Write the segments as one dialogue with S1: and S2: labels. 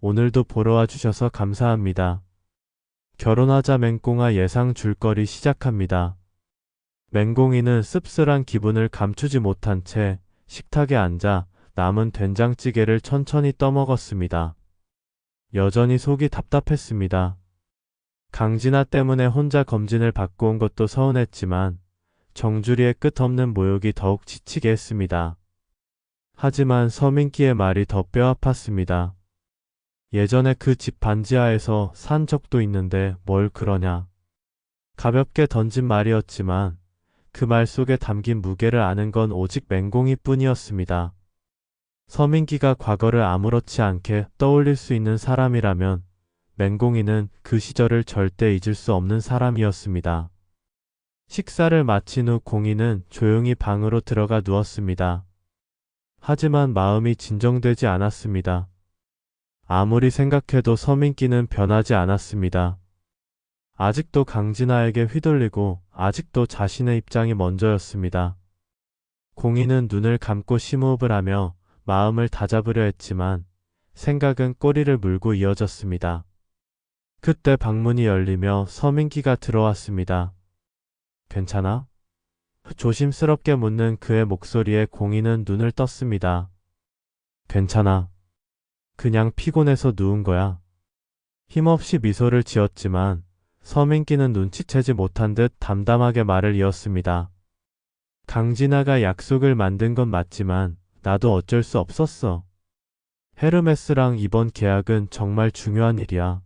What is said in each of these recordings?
S1: 오늘도 보러 와주셔서 감사합니다. 결혼하자 맹꽁아 예상 줄거리 시작합니다. 맹꽁이는 씁쓸한 기분을 감추지 못한 채 식탁에 앉아 남은 된장찌개를 천천히 떠먹었습니다. 여전히 속이 답답했습니다. 강진아 때문에 혼자 검진을 받고 온 것도 서운했지만 정주리의 끝없는 모욕이 더욱 지치게 했습니다. 하지만 서민기의 말이 더 뼈아팠습니다. 예전에 그 집 반지하에서 산 적도 있는데 뭘 그러냐. 가볍게 던진 말이었지만 그 말 속에 담긴 무게를 아는 건 오직 맹공이 뿐이었습니다. 서민기가 과거를 아무렇지 않게 떠올릴 수 있는 사람이라면 맹공이는 그 시절을 절대 잊을 수 없는 사람이었습니다. 식사를 마친 후 공이는 조용히 방으로 들어가 누웠습니다. 하지만 마음이 진정되지 않았습니다. 아무리 생각해도 서민기는 변하지 않았습니다. 아직도 강진아에게 휘둘리고 아직도 자신의 입장이 먼저였습니다. 공이는 눈을 감고 심호흡을 하며 마음을 다잡으려 했지만 생각은 꼬리를 물고 이어졌습니다. 그때 방문이 열리며 서민기가 들어왔습니다. 괜찮아? 조심스럽게 묻는 그의 목소리에 공이는 눈을 떴습니다. 괜찮아. 그냥 피곤해서 누운 거야. 힘없이 미소를 지었지만 서민기는 눈치채지 못한 듯 담담하게 말을 이었습니다. 강진아가 약속을 만든 건 맞지만 나도 어쩔 수 없었어. 헤르메스랑 이번 계약은 정말 중요한 일이야.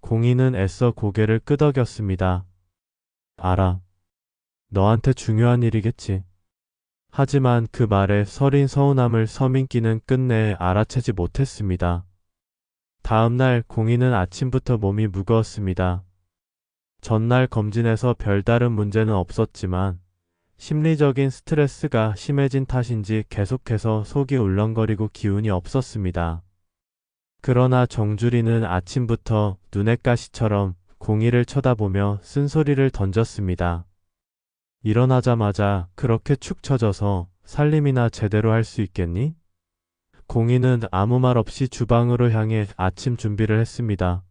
S1: 공이는 애써 고개를 끄덕였습니다. 알아. 너한테 중요한 일이겠지. 하지만 그 말에 서린 서운함을 서민기는 끝내 알아채지 못했습니다. 다음날 공이는 아침부터 몸이 무거웠습니다. 전날 검진에서 별다른 문제는 없었지만 심리적인 스트레스가 심해진 탓인지 계속해서 속이 울렁거리고 기운이 없었습니다. 그러나 정주리는 아침부터 눈엣 가시처럼 공이를 쳐다보며 쓴소리를 던졌습니다. 일어나자마자 그렇게 축 처져서 살림이나 제대로 할 수 있겠니? 공이는 아무 말 없이 주방으로 향해 아침 준비를 했습니다.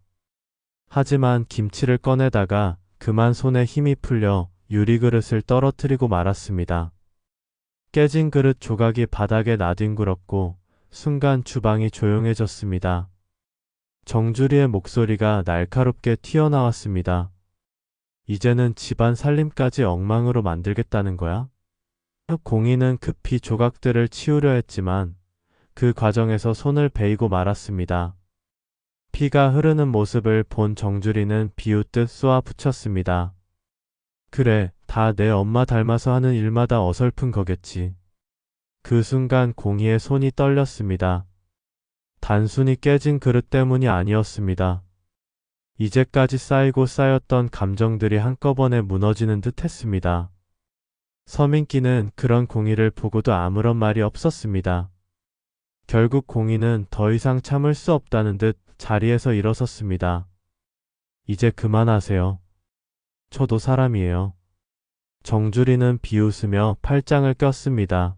S1: 하지만 김치를 꺼내다가 그만 손에 힘이 풀려 유리그릇을 떨어뜨리고 말았습니다. 깨진 그릇 조각이 바닥에 나뒹굴었고 순간 주방이 조용해졌습니다. 정주리의 목소리가 날카롭게 튀어나왔습니다. 이제는 집안 살림까지 엉망으로 만들겠다는 거야? 공이는 급히 조각들을 치우려 했지만 그 과정에서 손을 베이고 말았습니다. 피가 흐르는 모습을 본 정주리는 비웃듯 쏘아붙였습니다. 그래, 다 내 엄마 닮아서 하는 일마다 어설픈 거겠지. 그 순간 공이의 손이 떨렸습니다. 단순히 깨진 그릇 때문이 아니었습니다. 이제까지 쌓이고 쌓였던 감정들이 한꺼번에 무너지는 듯 했습니다. 서민기는 그런 공이를 보고도 아무런 말이 없었습니다. 결국 공이는 더 이상 참을 수 없다는 듯 자리에서 일어섰습니다. 이제 그만하세요. 저도 사람이에요. 정주리는 비웃으며 팔짱을 꼈습니다.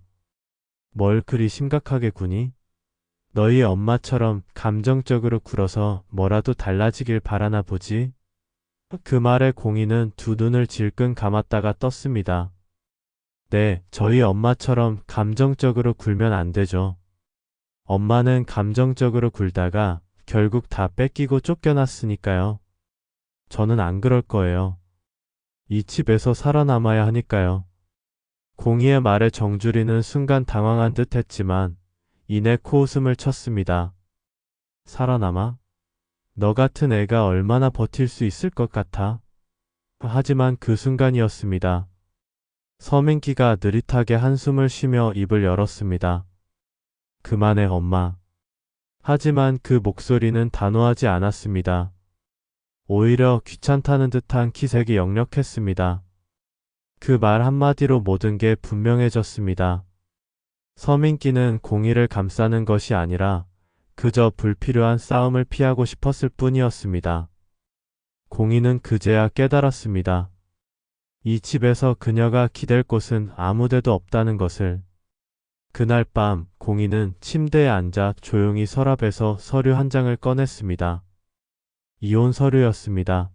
S1: 뭘 그리 심각하게 구니? 너희 엄마처럼 감정적으로 굴어서 뭐라도 달라지길 바라나 보지? 그 말에 공이는 두 눈을 질끈 감았다가 떴습니다. 네, 저희 엄마처럼 감정적으로 굴면 안 되죠. 엄마는 감정적으로 굴다가 결국 다 뺏기고 쫓겨났으니까요. 저는 안 그럴 거예요. 이 집에서 살아남아야 하니까요. 공이의 말에 정주리는 순간 당황한 듯 했지만 이내 코웃음을 쳤습니다. 살아남아? 너 같은 애가 얼마나 버틸 수 있을 것 같아? 하지만 그 순간이었습니다. 서민기가 느릿하게 한숨을 쉬며 입을 열었습니다. 그만해 엄마. 하지만 그 목소리는 단호하지 않았습니다. 오히려 귀찮다는 듯한 기색이 역력했습니다. 그 말 한마디로 모든 게 분명해졌습니다. 서민기는 공이를 감싸는 것이 아니라 그저 불필요한 싸움을 피하고 싶었을 뿐이었습니다. 공이는 그제야 깨달았습니다. 이 집에서 그녀가 기댈 곳은 아무데도 없다는 것을. 그날 밤 공인은 침대에 앉아 조용히 서랍에서 서류 한 장을 꺼냈습니다. 이혼 서류였습니다.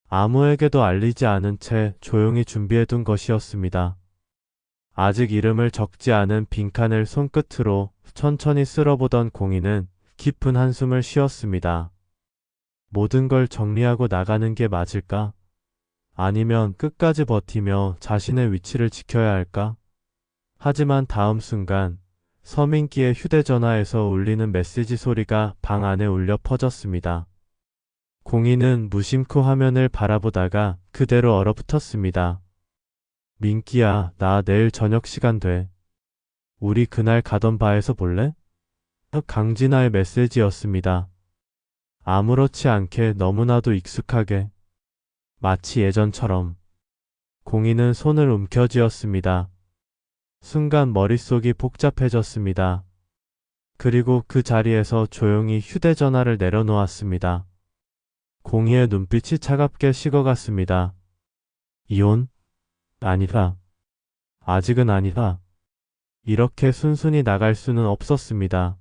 S1: 아무에게도 알리지 않은 채 조용히 준비해둔 것이었습니다. 아직 이름을 적지 않은 빈칸을 손끝으로 천천히 쓸어보던 공인은 깊은 한숨을 쉬었습니다. 모든 걸 정리하고 나가는 게 맞을까? 아니면 끝까지 버티며 자신의 위치를 지켜야 할까? 하지만 다음 순간 서민기의 휴대전화에서 울리는 메시지 소리가 방 안에 울려 퍼졌습니다. 공인은 무심코 화면을 바라보다가 그대로 얼어붙었습니다. 민기야, 나 내일 저녁 시간 돼. 우리 그날 가던 바에서 볼래? 강진아의 메시지였습니다. 아무렇지 않게 너무나도 익숙하게. 마치 예전처럼. 공인은 손을 움켜쥐었습니다. 순간 머릿속이 복잡해졌습니다. 그리고 그 자리에서 조용히 휴대전화를 내려놓았습니다. 공희의 눈빛이 차갑게 식어갔습니다. 이혼? 아니다. 아직은 아니다. 이렇게 순순히 나갈 수는 없었습니다.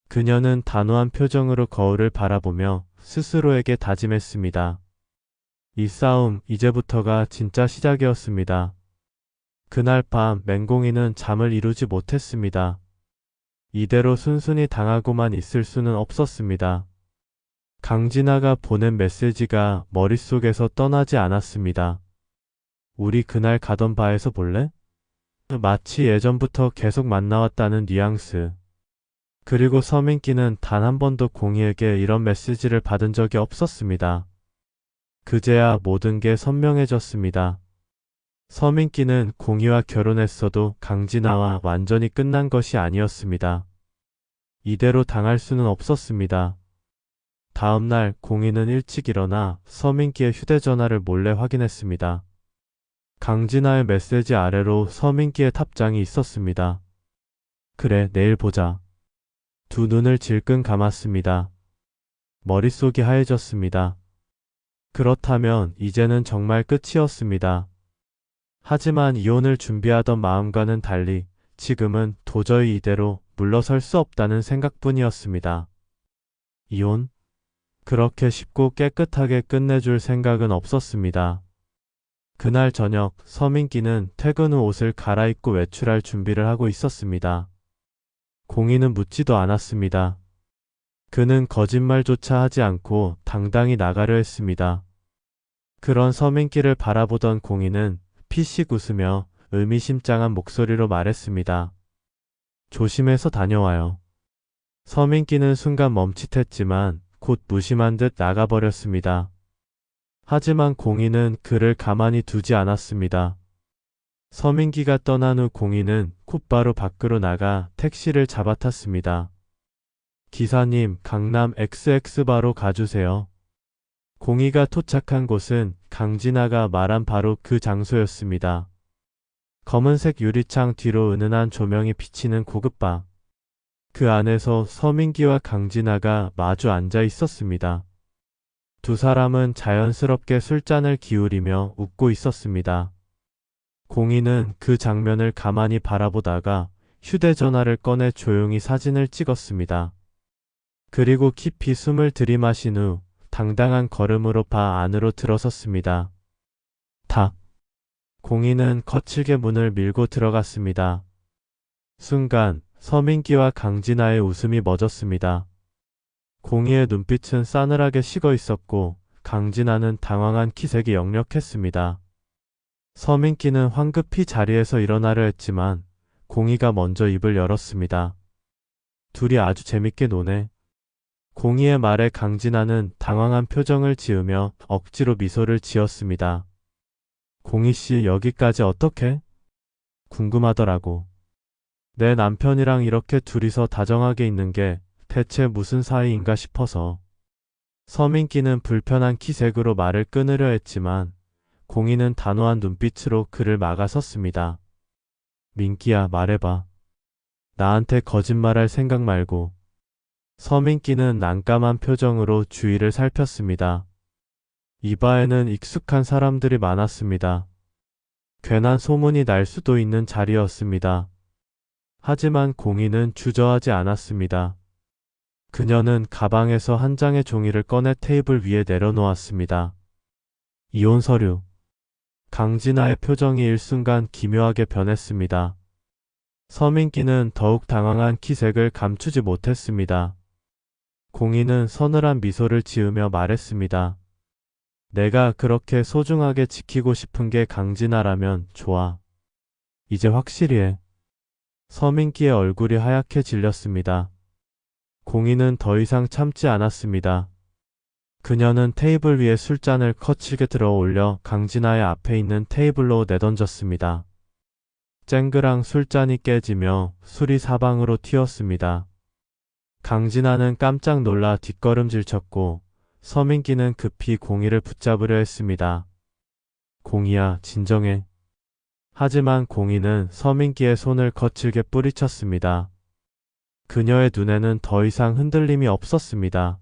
S1: 그녀는 단호한 표정으로 거울을 바라보며 스스로에게 다짐했습니다. 이 싸움 이제부터가 진짜 시작이었습니다. 그날 밤 맹공이는 잠을 이루지 못했습니다. 이대로 순순히 당하고만 있을 수는 없었습니다. 강진아가 보낸 메시지가 머릿속에서 떠나지 않았습니다. 우리 그날 가던 바에서 볼래? 마치 예전부터 계속 만나왔다는 뉘앙스. 그리고 서민기는 단 한 번도 공희에게 이런 메시지를 받은 적이 없었습니다. 그제야 모든 게 선명해졌습니다. 서민기는 공희와 결혼했어도 강진아와 완전히 끝난 것이 아니었습니다. 이대로 당할 수는 없었습니다. 다음 날 공희는 일찍 일어나 서민기의 휴대전화를 몰래 확인했습니다. 강진아의 메시지 아래로 서민기의 답장이 있었습니다. 그래, 내일 보자. 두 눈을 질끈 감았습니다. 머릿속이 하얘졌습니다. 그렇다면 이제는 정말 끝이었습니다. 하지만 이혼을 준비하던 마음과는 달리 지금은 도저히 이대로 물러설 수 없다는 생각뿐이었습니다. 이혼? 그렇게 쉽고 깨끗하게 끝내줄 생각은 없었습니다. 그날 저녁 서민기는 퇴근 후 옷을 갈아입고 외출할 준비를 하고 있었습니다. 공희는 묻지도 않았습니다. 그는 거짓말조차 하지 않고 당당히 나가려 했습니다. 그런 서민기를 바라보던 공희는 피식 웃으며 의미심장한 목소리로 말했습니다. 조심해서 다녀와요. 서민기는 순간 멈칫했지만 곧 무심한 듯 나가버렸습니다. 하지만 공희는 그를 가만히 두지 않았습니다. 서민기가 떠난 후 공희는 곧바로 밖으로 나가 택시를 잡아탔습니다. 기사님, 강남 XX바로 가주세요. 공희가 도착한 곳은 강진아가 말한 바로 그 장소였습니다. 검은색 유리창 뒤로 은은한 조명이 비치는 고급 바. 그 안에서 서민기와 강진아가 마주 앉아 있었습니다. 두 사람은 자연스럽게 술잔을 기울이며 웃고 있었습니다. 공희는 그 장면을 가만히 바라보다가 휴대전화를 꺼내 조용히 사진을 찍었습니다. 그리고 깊이 숨을 들이마신 후 당당한 걸음으로 바 안으로 들어섰습니다. 탁. 공희는 거칠게 문을 밀고 들어갔습니다. 순간 서민기와 강진아의 웃음이 멎었습니다. 공희의 눈빛은 싸늘하게 식어 있었고 강진아는 당황한 기색이 역력했습니다. 서민기는 황급히 자리에서 일어나려 했지만 공희가 먼저 입을 열었습니다. 둘이 아주 재밌게 노네. 공희의 말에 강진아는 당황한 표정을 지으며 억지로 미소를 지었습니다. 공희씨, 여기까지 어떻게? 궁금하더라고. 내 남편이랑 이렇게 둘이서 다정하게 있는 게 대체 무슨 사이인가 싶어서. 서민기는 불편한 기색으로 말을 끊으려 했지만 공희는 단호한 눈빛으로 그를 막아섰습니다. 민기야, 말해봐. 나한테 거짓말할 생각 말고. 서민기는 난감한 표정으로 주위를 살폈습니다. 이 바에는 익숙한 사람들이 많았습니다. 괜한 소문이 날 수도 있는 자리였습니다. 하지만 공희는 주저하지 않았습니다. 그녀는 가방에서 한 장의 종이를 꺼내 테이블 위에 내려놓았습니다. 이혼 서류. 강진아의 표정이 일순간 기묘하게 변했습니다. 서민기는 더욱 당황한 기색을 감추지 못했습니다. 공희는 서늘한 미소를 지으며 말했습니다. 내가 그렇게 소중하게 지키고 싶은 게 강진아라면 좋아. 이제 확실히 해. 서민기의 얼굴이 하얗게 질렸습니다. 공희는 더 이상 참지 않았습니다. 그녀는 테이블 위에 술잔을 거칠게 들어 올려 강진아의 앞에 있는 테이블로 내던졌습니다. 쨍그랑 술잔이 깨지며 술이 사방으로 튀었습니다. 강진아는 깜짝 놀라 뒷걸음질 쳤고 서민기는 급히 공희를 붙잡으려 했습니다. 공희야, 진정해. 하지만 공희는 서민기의 손을 거칠게 뿌리쳤습니다. 그녀의 눈에는 더 이상 흔들림이 없었습니다.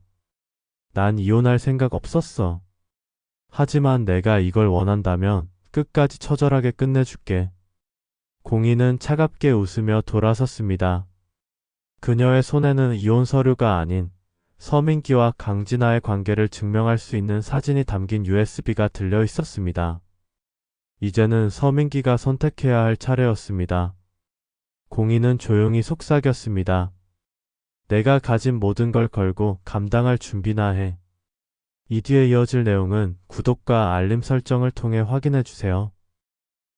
S1: 난 이혼할 생각 없었어. 하지만 내가 이걸 원한다면 끝까지 처절하게 끝내줄게. 공희는 차갑게 웃으며 돌아섰습니다. 그녀의 손에는 이혼 서류가 아닌 서민기와 강진아의 관계를 증명할 수 있는 사진이 담긴 USB가 들려 있었습니다. 이제는 서민기가 선택해야 할 차례였습니다. 공희는 조용히 속삭였습니다. 내가 가진 모든 걸 걸고 감당할 준비나 해. 이 뒤에 이어질 내용은 구독과 알림 설정을 통해 확인해 주세요.